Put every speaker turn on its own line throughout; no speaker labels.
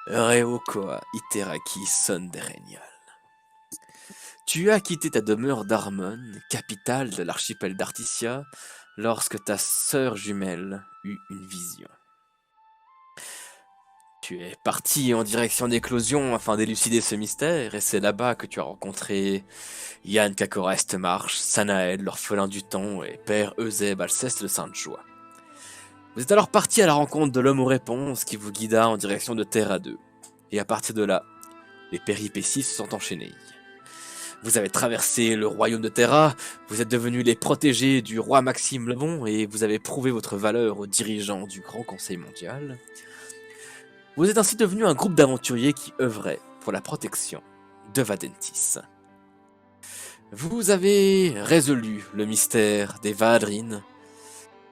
Reokoa Iteraki Sonderenial. Tu as quitté ta demeure d'Armon, capitale de l'archipel d'Articia, lorsque ta sœur jumelle eut une vision. Tu es parti en direction d'Éclosion afin d'élucider ce mystère, et c'est là-bas que tu as rencontré Yann Kakorest Marche, Sanael, l'orphelin du temps, et Père Euseb Alceste de Sainte-Joie. Vous êtes alors parti à la rencontre de l'homme aux réponses qui vous guida en direction de Terra 2. Et à partir de là, les péripéties se sont enchaînées. Vous avez traversé le royaume de Terra, vous êtes devenus les protégés du roi Maxime le Bon et vous avez prouvé votre valeur aux dirigeants du Grand Conseil mondial. Vous êtes ainsi devenu un groupe d'aventuriers qui œuvrait pour la protection de Vadentis. Vous avez résolu le mystère des Vaadrines,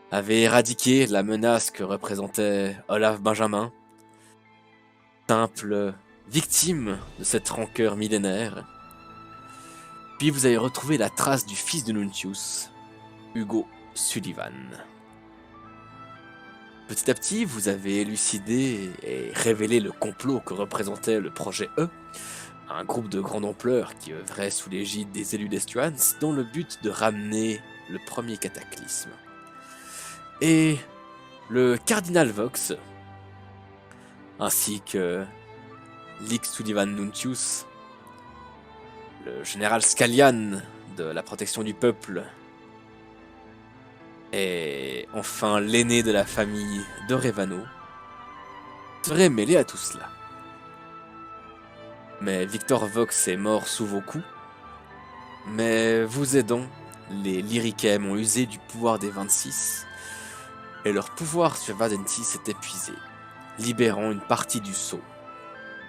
avez éradiqué la menace que représentait Olaf Benjamin, simple victime de cette rancœur millénaire. Puis vous avez retrouvé la trace du fils de Nuntius, Hugo Sullivan. Petit à petit, vous avez élucidé et révélé le complot que représentait le projet E, un groupe de grande ampleur qui œuvrait sous l'égide des élus d'Estuans dans le but de ramener le premier cataclysme. Et le cardinal Vox, ainsi que Lix Sullivan Nuntius, le général Scalian de la protection du peuple, et enfin l'aîné de la famille de Revano, serait mêlé à tout cela. Mais Victor Vox est mort sous vos coups, mais vous aidant, les Lyricaem ont usé du pouvoir des 26, et leur pouvoir sur Vadentis s'est épuisé, libérant une partie du sceau,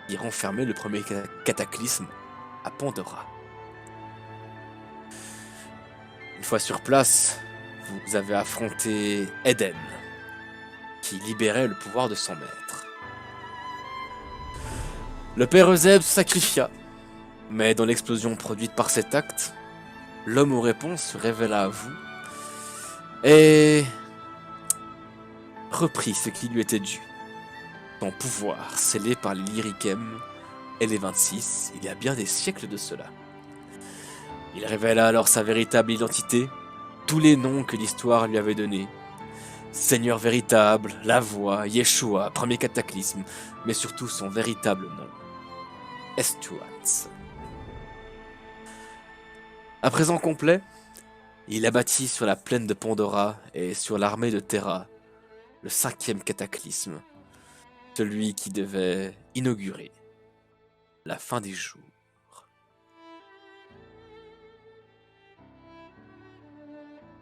qui renfermait le premier cataclysme à Pandora. Une fois sur place, vous avez affronté Eden, qui libérait le pouvoir de son maître. Le père Euseb se sacrifia, mais dans l'explosion produite par cet acte, l'homme aux réponses se révéla à vous et reprit ce qui lui était dû. Son pouvoir scellé par les Lyricaem et les 26 il y a bien des siècles de cela. Il révéla alors sa véritable identité, tous les noms que l'histoire lui avait donnés. Seigneur véritable, la voix, Yeshua, premier cataclysme, mais surtout son véritable nom, Estuans. À présent complet, il abattit sur la plaine de Pandora et sur l'armée de Terra le 5e cataclysme, celui qui devait inaugurer la fin des jours.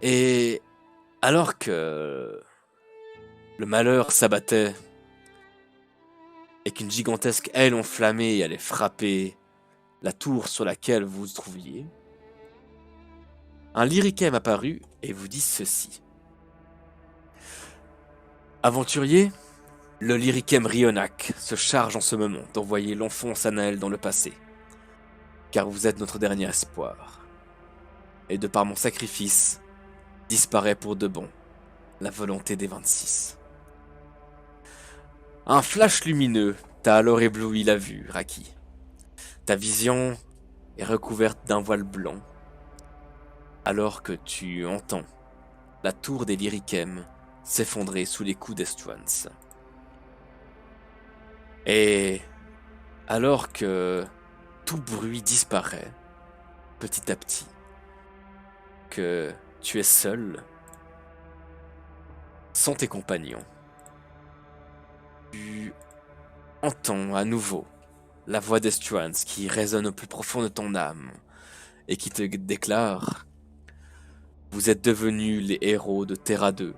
Et alors que le malheur s'abattait et qu'une gigantesque aile enflammée allait frapper la tour sur laquelle vous vous trouviez, un Lyricaem apparut et vous dit ceci. Aventurier, le Lyricaem Rionak se charge en ce moment d'envoyer l'enfant Sanael dans le passé, car vous êtes notre dernier espoir. Et de par mon sacrifice, disparaît pour de bon la volonté des 26. Un flash lumineux t'a alors ébloui la vue, Raki. Ta vision est recouverte d'un voile blanc, alors que tu entends la tour des Lyricaem s'effondrer sous les coups d'Estuans. Et alors que tout bruit disparaît, petit à petit, que tu es seul, sans tes compagnons, tu entends à nouveau la voix d'Estuans qui résonne au plus profond de ton âme et qui te déclare: vous êtes devenus les héros de Terra 2.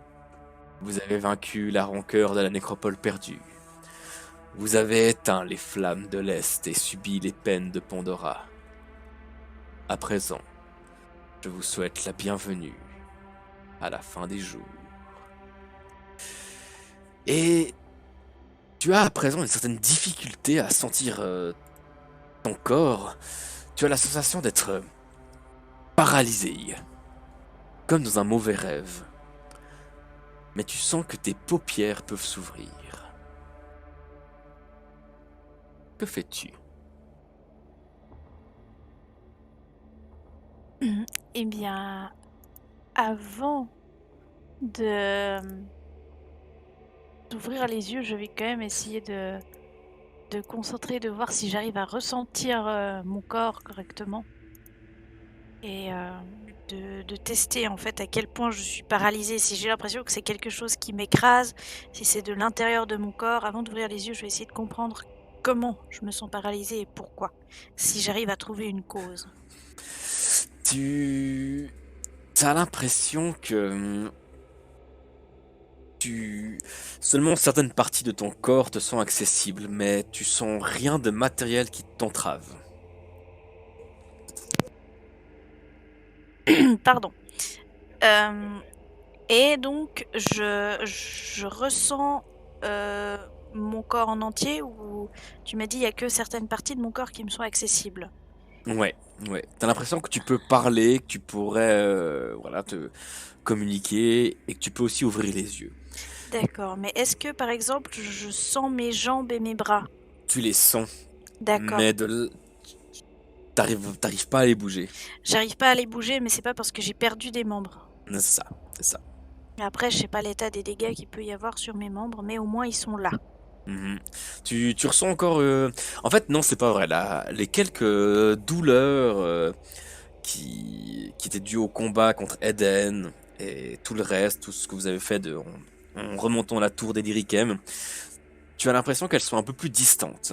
Vous avez vaincu la rancœur de la nécropole perdue. Vous avez éteint les flammes de l'Est et subi les peines de Pandora. À présent, je vous souhaite la bienvenue à la fin des jours. Et tu as à présent une certaine difficulté à sentir ton corps. Tu as la sensation d'être paralysé, comme dans un mauvais rêve. Mais tu sens que tes paupières peuvent s'ouvrir. Que fais-tu?
Eh bien, avant de d'ouvrir les yeux, je vais quand même essayer de concentrer, de voir si j'arrive à ressentir mon corps correctement et de tester en fait à quel point je suis paralysée. Si j'ai l'impression que c'est quelque chose qui m'écrase, si c'est de l'intérieur de mon corps, avant d'ouvrir les yeux, je vais essayer de comprendre comment je me sens paralysée et pourquoi. Si j'arrive à trouver une cause.
Tu as l'impression que seulement certaines parties de ton corps te sont accessibles, mais tu sens rien de matériel qui t'entrave.
Pardon. Euh, Et donc, je ressens mon corps en entier ou tu m'as dit il y a que certaines parties de mon corps qui me sont accessibles.
Ouais, ouais. T'as l'impression que tu peux parler, que tu pourrais voilà, te communiquer et que tu peux aussi ouvrir les yeux.
D'accord, mais est-ce que par exemple je sens mes jambes et mes bras?
Tu les sens,
D'accord.
mais t'arrives pas à les bouger.
J'arrive pas à les bouger, mais c'est pas parce que j'ai perdu des membres.
C'est ça, c'est ça.
Après, je sais pas l'état des dégâts qu'il peut y avoir sur mes membres, mais au moins ils sont là.
Mhm. Tu ressens encore... En fait, non, c'est pas vrai. Les quelques douleurs qui étaient dues au combat contre Eden et tout le reste, tout ce que vous avez fait en remontant la tour d'Elirikem, tu as l'impression qu'elles sont un peu plus distantes.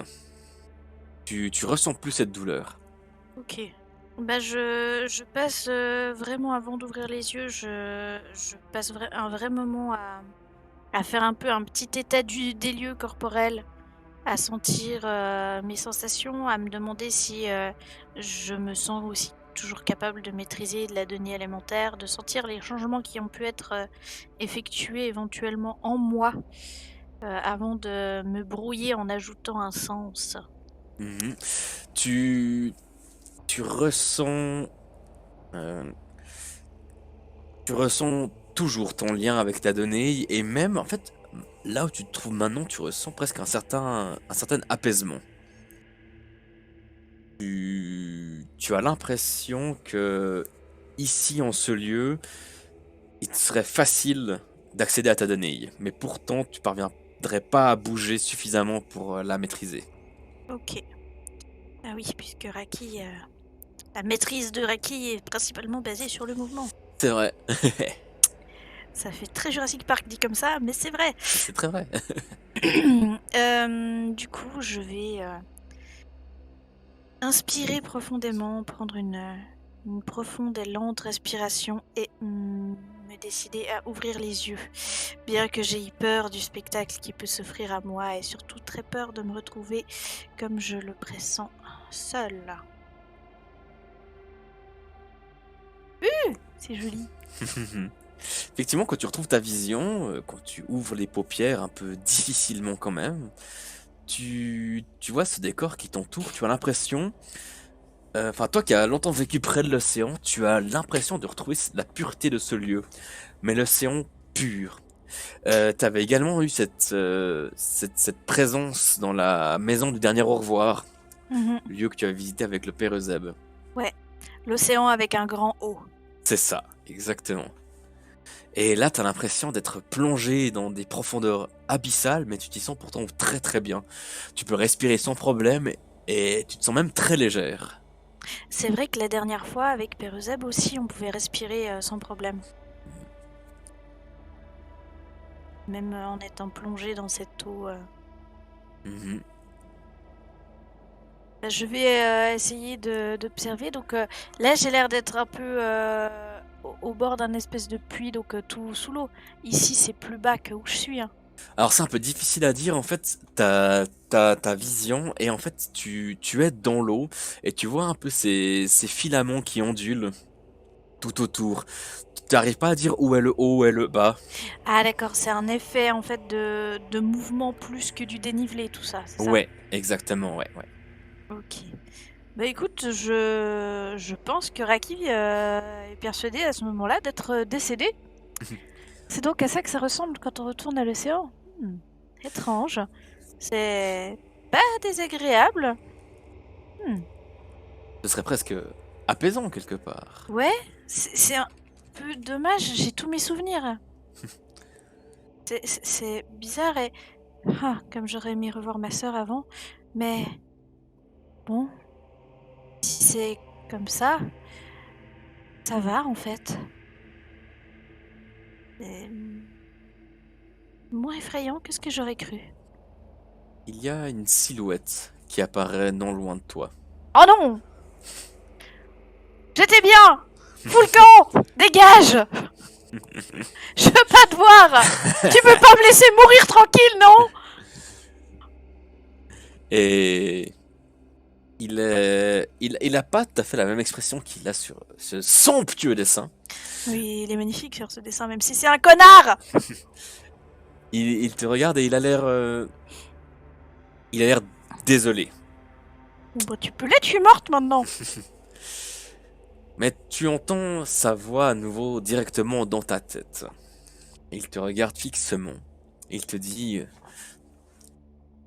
Tu ressens plus cette douleur.
Ok. Bah je passe vraiment avant d'ouvrir les yeux, je passe un vrai moment à faire un peu un petit état des lieux corporels, à sentir mes sensations, à me demander si je me sens aussi toujours capable de maîtriser de la donnée alimentaire, de sentir les changements qui ont pu être effectués éventuellement en moi avant de me brouiller en ajoutant un sens.
Mhm. Tu, tu ressens... euh, tu ressens toujours ton lien avec ta donnée et même, en fait, là où tu te trouves maintenant, tu ressens presque un certain apaisement. Tu as l'impression que ici, en ce lieu, il te serait facile d'accéder à ta donnée, mais pourtant tu parviendrais pas à bouger suffisamment pour la maîtriser.
Ok. Ah oui, puisque Raki, la maîtrise de Raki est principalement basée sur le mouvement.
C'est vrai,
Ça fait très Jurassic Park dit comme ça, mais c'est vrai.
c'est très vrai.
Du coup, je vais inspirer profondément, prendre une profonde et lente respiration et me décider à ouvrir les yeux. Bien que j'ai eu peur du spectacle qui peut s'offrir à moi et surtout très peur de me retrouver comme je le pressens seule. C'est joli.
Effectivement, quand tu retrouves ta vision, quand tu ouvres les paupières un peu difficilement quand même, tu vois ce décor qui t'entoure, tu as l'impression, enfin toi qui as longtemps vécu près de l'océan, tu as l'impression de retrouver la pureté de ce lieu, mais l'océan pur. T'avais également eu cette présence dans la maison du dernier au revoir,
Mhm.
le lieu que tu as visité avec le père Euseb.
Ouais, l'océan avec un grand O.
C'est ça, exactement. Et là, t'as l'impression d'être plongé dans des profondeurs abyssales, mais tu t'y sens pourtant très très bien. Tu peux respirer sans problème et tu te sens même très légère.
C'est vrai que la dernière fois, avec Péruzeb aussi, on pouvait respirer sans problème. Même en étant plongé dans cette eau.
Mhm.
Je vais essayer d'observer. Donc là, j'ai l'air d'être un peu au bord d'un espèce de puits, donc tout sous l'eau. Ici, c'est plus bas que où je suis. Hein.
Alors c'est un peu difficile à dire, en fait, t'as ta vision et en fait tu es dans l'eau et tu vois un peu ces filaments qui ondulent tout autour. Tu n'arrives pas à dire où est le haut, où est le bas.
Ah d'accord, c'est un effet en fait de mouvement plus que du dénivelé, tout ça, c'est ça?
Ouais, exactement, ouais, ouais.
Ok. Bah écoute, je pense que Raki est persuadé à ce moment-là d'être décédé. C'est donc à ça que ça ressemble quand on retourne à l'océan. Hmm, étrange. C'est pas désagréable.
Ce serait presque apaisant quelque part.
Ouais, c'est un peu dommage, j'ai tous mes souvenirs. C'est bizarre et... comme j'aurais aimé revoir ma sœur avant. Mais bon, si c'est comme ça va en fait. C'est moins effrayant que ce que j'aurais cru.
Il y a une silhouette qui apparaît non loin de toi.
Oh non! J'étais bien! Fous le camp! Dégage! Je veux pas te voir! Tu peux pas me laisser mourir tranquille, non?
Et il a pas tout à fait la même expression qu'il a sur ce somptueux dessin.
Oui, il est magnifique sur ce dessin, même si c'est un connard!
Il te regarde et il a l'air désolé.
Bon, tu peux l'être, je suis morte maintenant.
Mais tu entends sa voix à nouveau directement dans ta tête. Il te regarde fixement. Il te dit,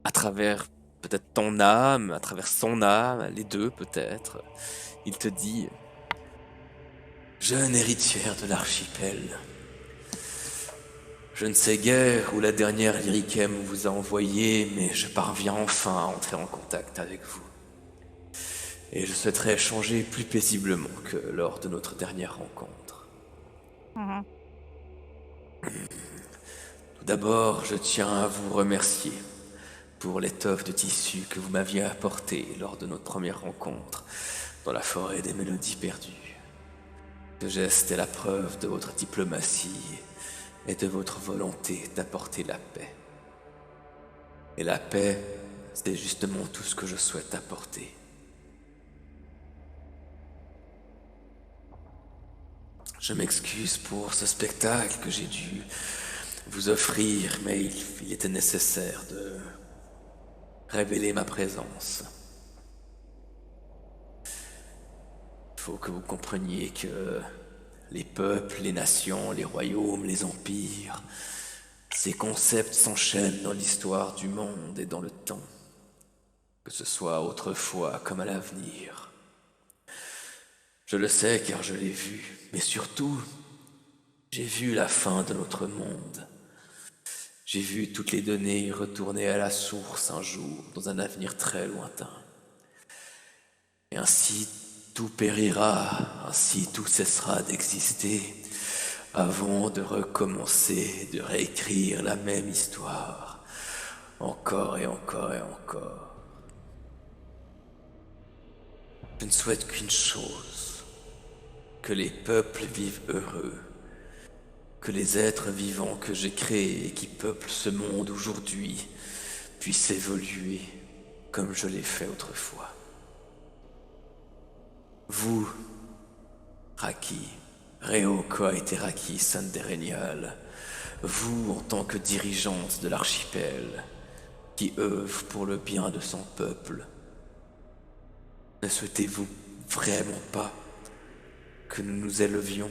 à travers peut-être ton âme, à travers son âme, les deux peut-être, il te dit, jeune héritière de l'archipel, je ne sais guère où la dernière lyriquème vous a envoyé, mais je parviens enfin à entrer en contact avec vous. Et je souhaiterais échanger plus paisiblement que lors de notre dernière rencontre. Tout d'abord, je tiens à vous remercier pour l'étoffe de tissu que vous m'aviez apportée lors de notre première rencontre dans la forêt des mélodies perdues. Ce geste est la preuve de votre diplomatie et de votre volonté d'apporter la paix. Et la paix, c'est justement tout ce que je souhaite apporter. Je m'excuse pour ce spectacle que j'ai dû vous offrir, mais il était nécessaire de révéler ma présence. Il faut que vous compreniez que les peuples, les nations, les royaumes, les empires, ces concepts s'enchaînent dans l'histoire du monde et dans le temps, que ce soit autrefois comme à l'avenir. Je le sais car je l'ai vu, mais surtout, j'ai vu la fin de notre monde. J'ai vu toutes les données retourner à la source un jour, dans un avenir très lointain. Et ainsi, tout périra, ainsi tout cessera d'exister, avant de recommencer, de réécrire la même histoire, encore et encore et encore. Je ne souhaite qu'une chose, que les peuples vivent heureux, que les êtres vivants que j'ai créés et qui peuplent ce monde aujourd'hui puissent évoluer comme je l'ai fait autrefois. Vous, Raki, Reoka et Teraki Sanderenial, vous en tant que dirigeante de l'archipel, qui œuvre pour le bien de son peuple, ne souhaitez-vous vraiment pas que nous nous élevions,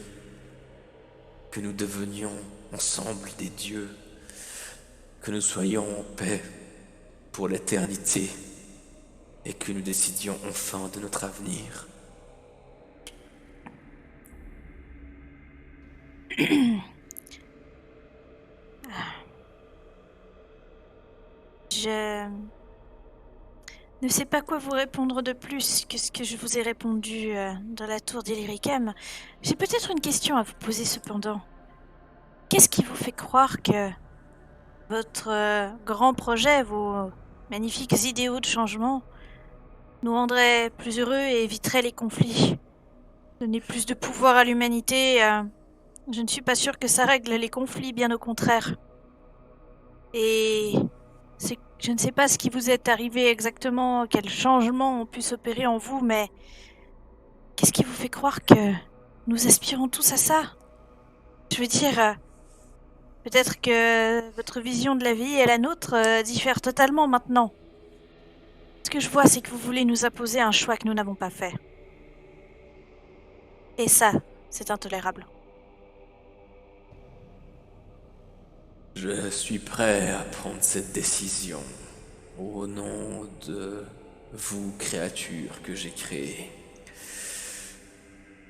que nous devenions ensemble des dieux, que nous soyons en paix pour l'éternité et que nous décidions enfin de notre avenir?
Je ne sais pas quoi vous répondre de plus que ce que je vous ai répondu dans la tour d'Illyricum. J'ai peut-être une question à vous poser cependant. Qu'est-ce qui vous fait croire que votre grand projet, vos magnifiques idéaux de changement, nous rendraient plus heureux et éviteraient les conflits? Donner plus de pouvoir à l'humanité, je ne suis pas sûre que ça règle les conflits, bien au contraire. Et je ne sais pas ce qui vous est arrivé exactement, quels changements ont pu s'opérer en vous, mais qu'est-ce qui vous fait croire que nous aspirons tous à ça? Je veux dire, peut-être que votre vision de la vie et la nôtre diffèrent totalement maintenant. Ce que je vois, c'est que vous voulez nous imposer un choix que nous n'avons pas fait. Et ça, c'est intolérable.
Je suis prêt à prendre cette décision, Au nom de vous, créatures que j'ai créées.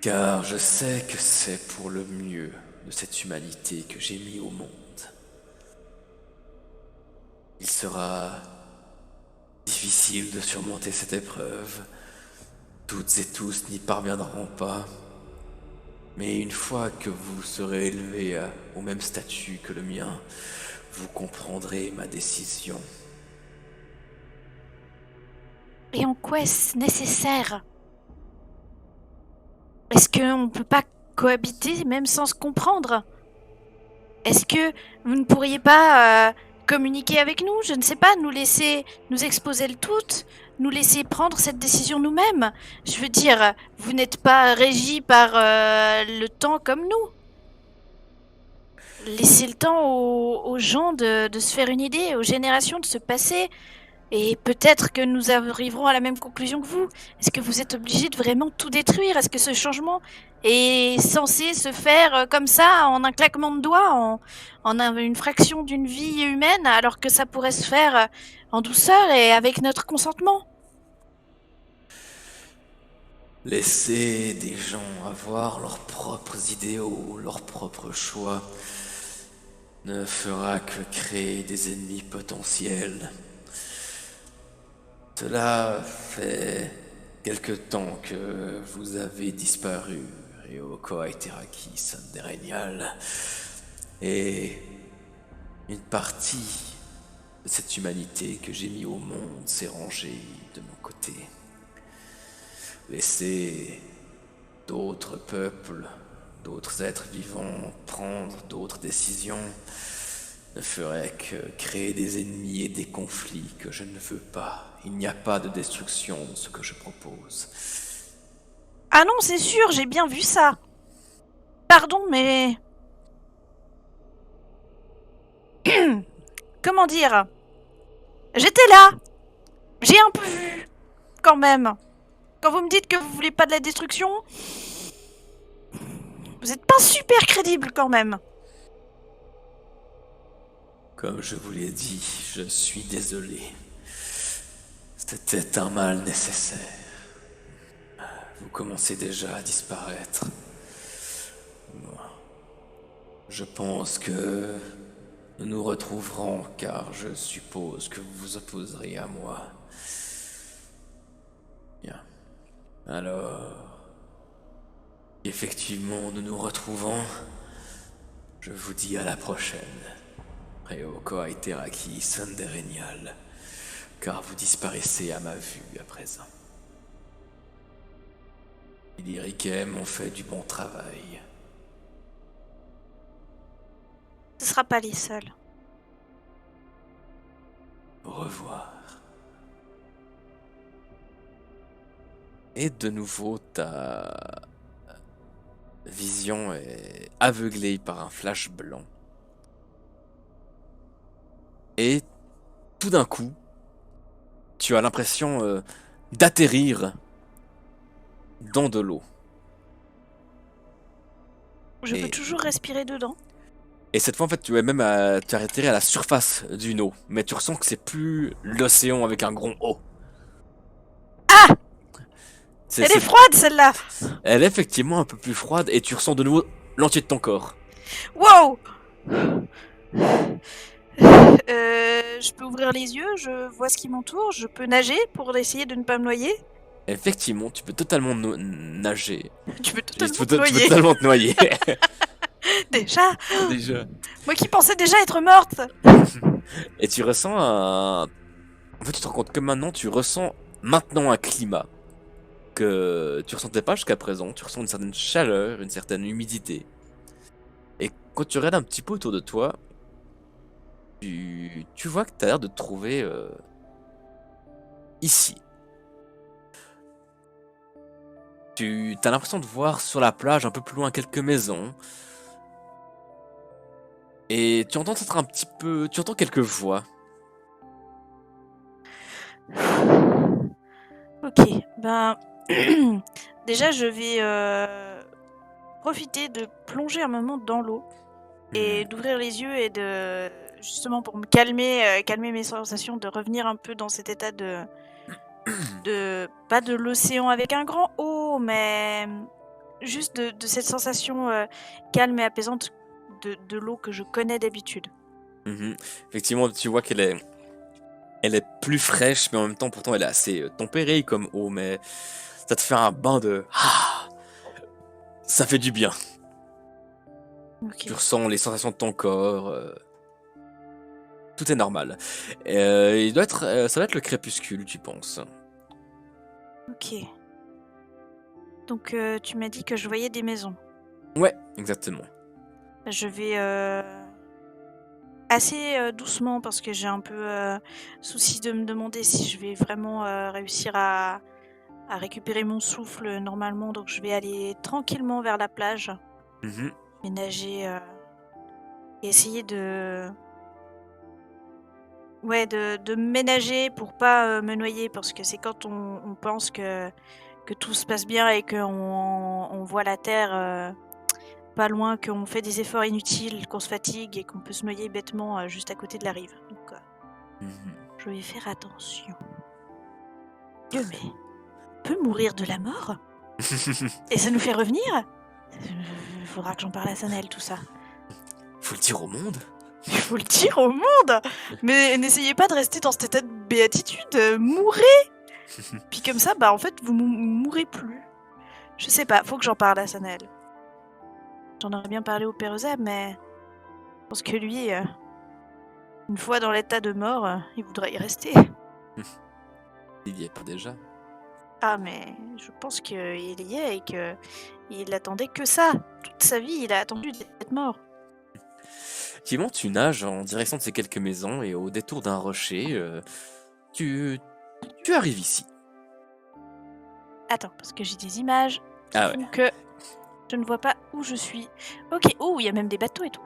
Car je sais que c'est pour le mieux de cette humanité que j'ai mis au monde. Il sera difficile de surmonter cette épreuve. Toutes et tous n'y parviendront pas. Mais une fois que vous serez élevé au même statut que le mien, vous comprendrez ma décision.
Et en quoi est-ce nécessaire? Est-ce qu'on ne peut pas cohabiter même sans se comprendre? Est-ce que vous ne pourriez pas communiquer avec nous? Je ne sais pas, nous laisser nous exposer le tout, nous laisser prendre cette décision nous-mêmes. Je veux dire, vous n'êtes pas régi par le temps comme nous. Laissez le temps aux gens de se faire une idée, aux générations de se passer. Et peut-être que nous arriverons à la même conclusion que vous. Est-ce que vous êtes obligé de vraiment tout détruire? Est-ce que ce changement est censé se faire comme ça, en un claquement de doigts, une fraction d'une vie humaine, alors que ça pourrait se faire en douceur et avec notre consentement?
Laissez des gens avoir leurs propres idéaux, leurs propres choix, ne fera que créer des ennemis potentiels. Cela fait quelque temps que vous avez disparu, Ryoko Aiteraki Sanderenial, et une partie de cette humanité que j'ai mis au monde s'est rangée de mon côté. Laissez d'autres peuples, d'autres êtres vivants prendre d'autres décisions ne ferait que créer des ennemis et des conflits que je ne veux pas. Il n'y a pas de destruction dans ce que je propose.
Ah non, c'est sûr, j'ai bien vu ça. Pardon, mais... Comment dire? J'étais là. J'ai un peu vu, quand même. Quand vous me dites que vous voulez pas de la destruction, vous êtes pas super crédible quand même.
Comme je vous l'ai dit, je suis désolé. C'était un mal nécessaire. Vous commencez déjà à disparaître. Je pense que nous nous retrouverons car je suppose que vous vous opposerez à moi. Bien. Alors, effectivement, nous nous retrouvons. Je vous dis à la prochaine. Ryoko Aiteraki Sanderenial, car vous disparaissez à ma vue à présent. Les Rikem ont fait du bon travail.
Ce sera pas les seuls.
Au revoir. Et de nouveau, ta vision est aveuglée par un flash blanc. Et tout d'un coup, tu as l'impression d'atterrir dans de l'eau.
Je peux toujours respirer dedans.
Et cette fois, en fait, tu as atterri à la surface d'une eau, mais tu ressens que c'est plus l'océan avec un grand O.
Ah! Elle est froide, celle-là!
Elle est effectivement un peu plus froide et tu ressens de nouveau l'entier de ton corps.
Wow! Je peux ouvrir les yeux, je vois ce qui m'entoure, je peux nager pour essayer de ne pas me noyer.
Effectivement, tu peux totalement nager.
Tu peux
Tu peux
totalement
totalement te noyer.
Déjà?
Déjà.
Moi qui pensais déjà être morte!
Et tu ressens un... En fait, tu te rends compte que maintenant, tu ressens maintenant un climat que tu ressentais pas jusqu'à présent. Tu ressens une certaine chaleur, une certaine humidité. Et quand tu regardes un petit peu autour de toi, tu vois que tu as l'air de te trouver ici. Tu as l'impression de voir sur la plage un peu plus loin quelques maisons. Et tu entends peut-être un petit peu... Tu entends quelques voix.
Ok, ben... déjà, je vais profiter de plonger un moment dans l'eau et d'ouvrir les yeux et justement pour me calmer, calmer mes sensations, de revenir un peu dans cet état de pas de l'océan avec un grand O, mais juste de cette sensation calme et apaisante de l'eau que je connais d'habitude.
Effectivement, tu vois elle est plus fraîche, mais en même temps, pourtant, elle est assez tempérée comme eau, mais ça te fait un bain de... Ah, ça fait du bien.
Ok.
Tu ressens les sensations de ton corps. Tout est normal. Ça doit être le crépuscule, tu penses.
Ok. Donc tu m'as dit que je voyais des maisons.
Ouais, exactement.
Je vais assez doucement parce que j'ai un peu souci de me demander si je vais vraiment réussir à récupérer mon souffle normalement. Donc je vais aller tranquillement vers la plage,
Mhm.
ménager et essayer de me ménager pour pas me noyer, parce que c'est quand on pense que tout se passe bien et qu'on voit la terre pas loin, qu'on fait des efforts inutiles, qu'on se fatigue et qu'on peut se noyer bêtement juste à côté de la rive. Donc
Mhm.
je vais faire attention. Dieu, mais on peut mourir de la mort et ça nous fait revenir? Faudra que j'en parle à Sanel, tout ça.
Faut le dire au monde.
Il faut le dire au monde. Mais n'essayez pas de rester dans cet état de béatitude, mourrez. Puis comme ça, bah en fait, vous mourrez plus. Je sais pas, faut que j'en parle à Sanel. J'en aurais bien parlé au Père Euseb, mais je pense que lui, une fois dans l'état de mort, il voudrait y rester.
Il y est pas déjà.
Ah, mais je pense qu'il y est et qu'il attendait que ça. Toute sa vie, il a attendu d'être mort.
Effectivement, tu nages en direction de ces quelques maisons et au détour d'un rocher, tu, tu arrives ici.
Attends, parce que j'ai des images qui
Ah ouais.
font que je ne vois pas où je suis. Ok, oh, il y a même des bateaux et tout.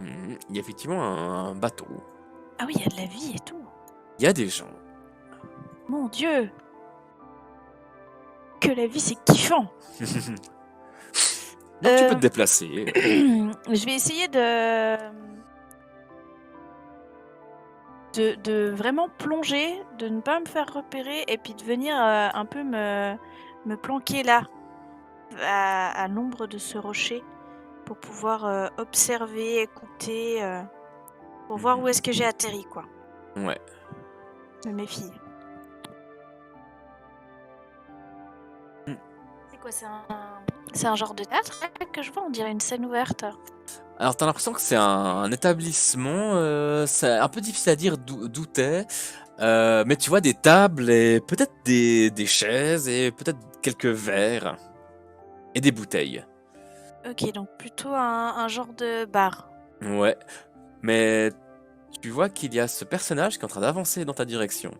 Il y a effectivement un bateau.
Ah oui, il y a de la vie et tout.
Il y a des gens.
Mon Dieu, que la vie, c'est kiffant.
Donc tu peux te déplacer.
Je vais essayer de vraiment plonger, de ne pas me faire repérer et puis de venir un peu me planquer là, à l'ombre de ce rocher, pour pouvoir observer, écouter, pour voir où est-ce que j'ai atterri, quoi.
Ouais.
Je me méfie.
Mm.
C'est quoi, c'est un genre de théâtre là, que je vois? On dirait une scène ouverte.
Alors t'as l'impression que c'est un établissement, c'est un peu difficile à dire d'où t'es, mais tu vois des tables et peut-être des chaises et peut-être quelques verres et des bouteilles.
Ok, donc plutôt un genre de bar.
Ouais, mais tu vois qu'il y a ce personnage qui est en train d'avancer dans ta direction.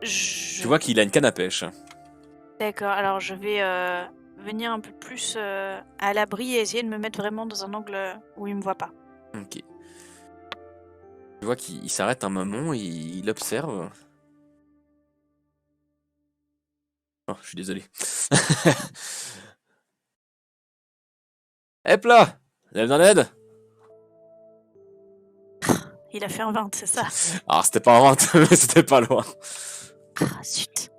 Tu vois qu'il a une canne à pêche.
D'accord, alors je vais venir un peu plus à l'abri et essayer de me mettre vraiment dans un angle où il me voit pas.
Ok. Tu vois qu'il s'arrête un moment, il observe. Oh, je suis désolé. Hep là! Lève d'un aide!
Il a fait un 20, c'est ça?
Alors c'était pas un 20, mais c'était pas loin.
Ah, zut.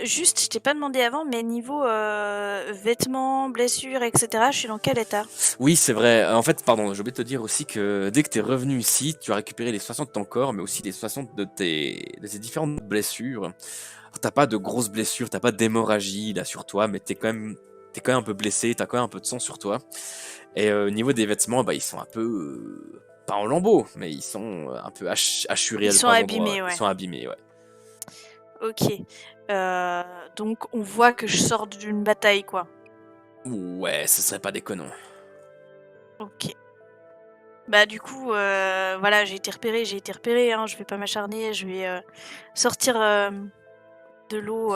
Juste, je t'ai pas demandé avant, mais niveau vêtements, blessures, etc., je suis dans quel état?
Oui, c'est vrai. En fait, pardon, j'ai oublié de te dire aussi que dès que t'es revenu ici, tu as récupéré les 60 de ton corps, mais aussi les 60 de tes différentes blessures. Alors, t'as pas de grosses blessures, t'as pas d'hémorragie là sur toi, mais t'es quand même un peu blessé, t'as quand même un peu de sang sur toi. Et au niveau des vêtements, bah ils sont un peu pas en lambeaux, mais ils sont un peu hachurés
Ils
à
sont
trois endroits.
abîmés,
Ils
ouais.
sont abîmés, ouais.
Ok. Donc on voit que je sors d'une bataille, quoi.
Ouais, ce serait pas déconnant.
Ok. Bah du coup, voilà, j'ai été repérée, hein, je vais pas m'acharner, je vais sortir de l'eau.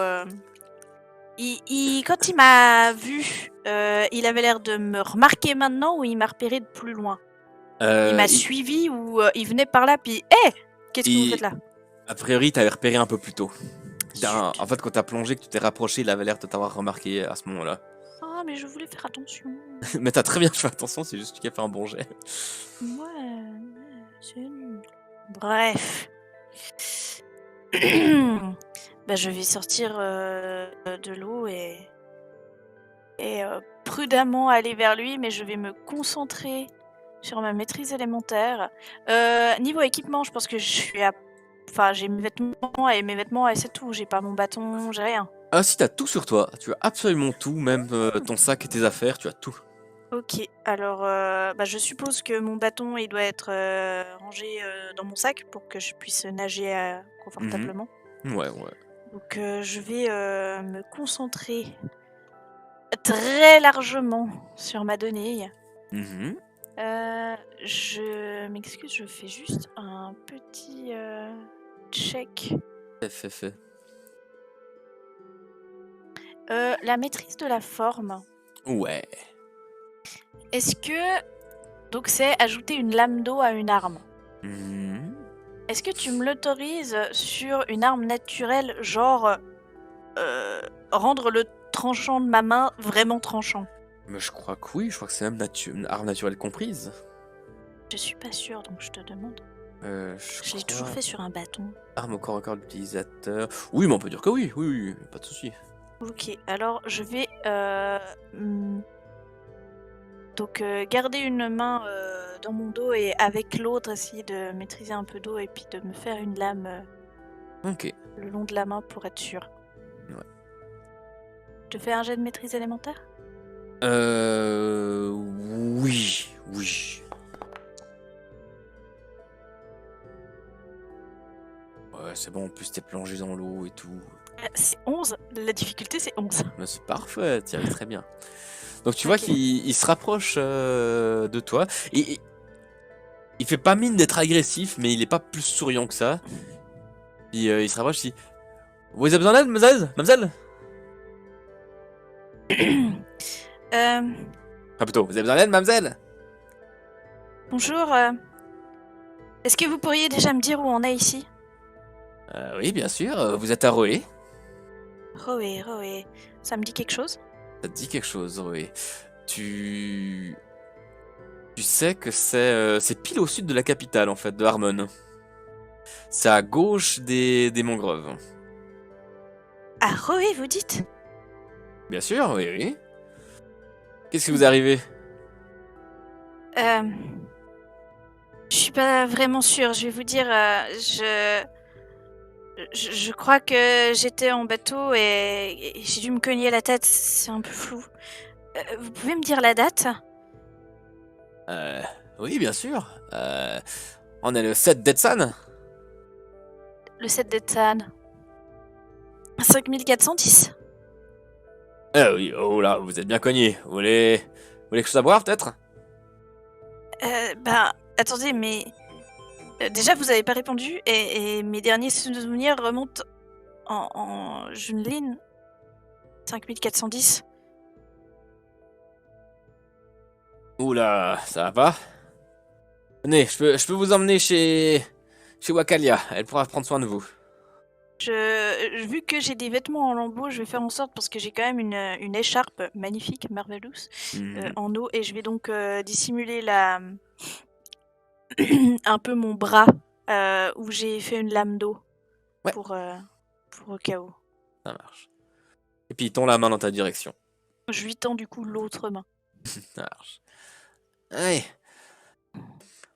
Quand il m'a vu, il avait l'air de me remarquer maintenant ou il m'a repéré de plus loin? Il m'a suivi ou il venait par là puis hé! Qu'est-ce que vous faites là?
A priori, t'avais repéré un peu plus tôt.
Zut.
En fait, quand t'as plongé, que tu t'es rapproché, il avait l'air de t'avoir remarqué à ce moment-là.
Non, mais je voulais faire attention.
Mais t'as très bien fait attention, c'est juste qu'il a fait un bon jet.
Ouais, c'est nul. Bref. Bah, je vais sortir de l'eau et prudemment aller vers lui, mais je vais me concentrer sur ma maîtrise élémentaire. Niveau équipement, je pense que je suis à... Enfin, j'ai mes vêtements et c'est tout. J'ai pas mon bâton, j'ai rien.
Ah si, t'as tout sur toi, tu as absolument tout, même ton sac et tes affaires, tu as tout.
Ok, alors bah, je suppose que mon bâton il doit être rangé dans mon sac pour que je puisse nager confortablement.
Ouais, ouais.
Donc je vais me concentrer très largement sur ma donnée.
Mhm.
Je m'excuse, je fais juste un petit check.
Fait.
La maîtrise de la forme.
Ouais.
Est-ce que... Donc c'est ajouter une lame d'eau à une arme.
Mhm.
Est-ce que tu me l'autorises sur une arme naturelle, genre rendre le tranchant de ma main vraiment tranchant?
Mais je crois que oui, je crois que c'est même une arme naturelle comprise.
Je suis pas sûre, donc je te demande. Je l'ai toujours
crois-
fait sur un bâton.
Arme au corps à corps de l'utilisateur. Oui, mais on peut dire que oui, oui, pas de souci.
Ok, alors je vais donc garder une main dans mon dos et avec l'autre essayer de maîtriser un peu d'eau et puis de me faire une lame
Ok.
le long de la main pour être sûr.
Ouais.
Je te fais un jet de maîtrise élémentaire?
Oui, oui. Ouais, c'est bon, en plus t'es plongé dans l'eau et tout.
C'est 11, la difficulté c'est 11.
Mais c'est parfait, t'y arrives très bien. Donc tu vois
Ok.
qu'il se rapproche de toi. Et il fait pas mine d'être agressif, mais il est pas plus souriant que ça. Puis il se rapproche, il dit: Vous avez besoin d'aide, mademoiselle? Mademoiselle?
Euh,
Enfin plutôt, vous avez besoin d'aide, mademoiselle?
bonjour, est-ce que vous pourriez déjà me dire où on est ici?
Oui, bien sûr, vous êtes à Roé.
Roé, Roé, ça me dit quelque chose?
Ça te dit quelque chose, Roé. Tu... Tu sais que c'est pile au sud de la capitale, en fait, de Harmon. C'est à gauche des mangroves.
Ah, Roé, vous dites?
Bien sûr, oui, oui. Qu'est-ce qui vous est arrivé?
Euh, je suis pas vraiment sûre, je vais vous dire, je crois que j'étais en bateau et j'ai dû me cogner la tête, c'est un peu flou. Vous pouvez me dire la date?
Euh, oui, bien sûr. On est le 7 d'Etsan.
Le 7 d'Ethan. 5410.
Ah oui, oh là, vous êtes bien cogné. Vous voulez quelque chose à boire, peut-être?
Ben, attendez, mais... déjà, vous avez pas répondu et mes derniers souvenirs remontent en Junelin. 5410.
Oula, ça va pas? Venez, je peux vous emmener chez Wakalia. Elle pourra prendre soin de vous.
Vu que j'ai des vêtements en lambeaux, je vais faire en sorte, parce que j'ai quand même une écharpe magnifique, Marvelous,
Mhm.
en eau, et je vais donc dissimuler un peu mon bras où j'ai fait une lame d'eau
Ouais,
pour au cas où.
ça marche. Et puis, il tend la main dans ta direction.
Je lui tends du coup l'autre main.
Ça marche. Allez.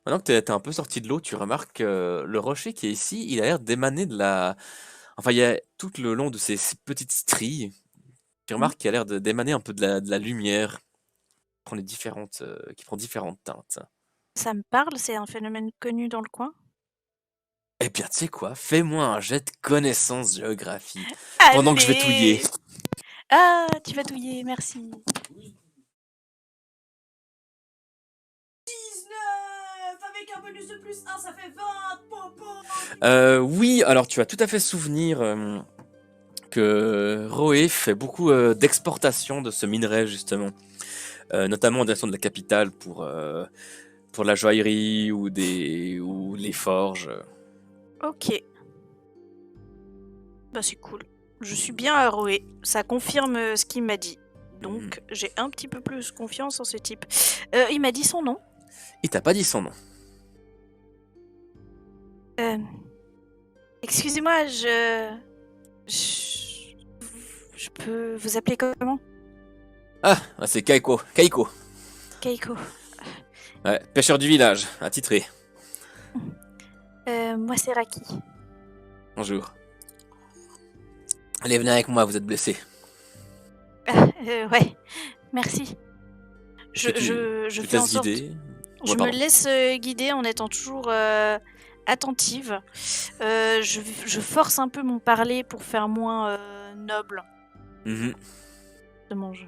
Maintenant que t'es un peu sorti de l'eau, tu remarques que le rocher qui est ici, il a l'air d'émaner de la... Enfin, il y a tout le long de ces petites stries, tu
Mhm.
remarques qu'il a l'air d'émaner un peu de la lumière qui prend différentes teintes.
Ça me parle, c'est un phénomène connu dans le coin.
Eh bien, tu sais quoi? Fais-moi un jet de connaissance géographie pendant que je vais touiller.
Allez! Ah, tu vas douiller, merci. 19 avec un bonus de plus 1, ça fait 20. Popo.
Oui, alors tu as tout à fait souvenir que Roé fait beaucoup d'exportation de ce minerai, justement. Notamment en direction de la capitale pour la joaillerie ou les forges.
Ok, bah c'est cool. Je suis bien à Roé, ça confirme ce qu'il m'a dit. Donc j'ai un petit peu plus confiance en ce type. Il m'a dit son nom.
Il t'a pas dit son nom.
Euh, Excusez-moi, je peux vous appeler comment?
Ah, c'est Kaiko. Kaiko.
Keiko.
Ouais, pêcheur du village, attitré.
Moi c'est Raki.
Bonjour. Allez, venez avec moi, vous êtes blessé.
Ouais, merci. Je
Tu te
fais en
laisses
sorte.
guider.
Je
Ouais,
me
pardon.
laisse guider en étant toujours attentive. Je force un peu mon parler pour faire moins noble
Mhm.
de mon jeu.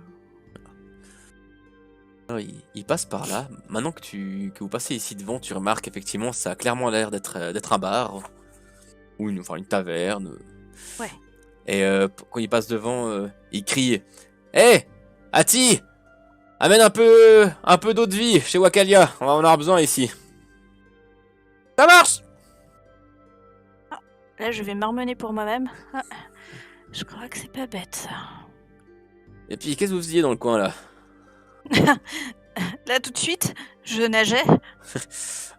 Alors, il passe par là. Maintenant que vous passez ici devant, tu remarques effectivement ça a clairement l'air d'être un bar ou une taverne.
Ouais.
Et quand il passe devant, il crie: Hé, Ati, amène un peu d'eau de vie chez Wakalia. On va en avoir besoin ici. Ça marche.
Là, je vais marmonner pour moi-même. Ah, je crois que c'est pas bête ça.
Et puis qu'est-ce que vous faisiez dans le coin là?
Là, tout de suite, je nageais.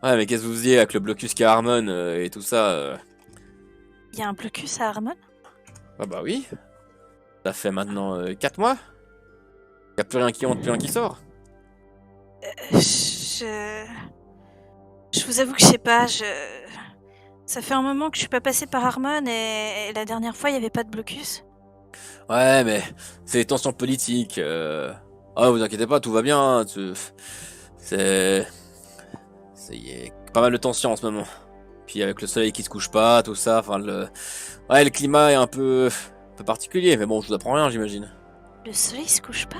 Ouais, mais qu'est-ce que vous faisiez avec le blocus Harmon et tout ça
Il y a un blocus à Harmon.
Ah bah oui. Ça fait maintenant 4 mois. Y a plus rien qui entre, plus rien qui sort.
Je vous avoue que je sais pas. Ça fait un moment que je suis pas passée par Harmon et la dernière fois, il y avait pas de blocus.
Ouais, mais c'est les tensions politiques. Ah, vous inquiétez pas, tout va bien. C'est. Y a pas mal de tensions en ce moment. Puis avec le soleil qui se couche pas, tout ça, enfin Ouais, le climat est un peu particulier, mais bon, je vous apprends rien, j'imagine.
Le soleil se couche pas.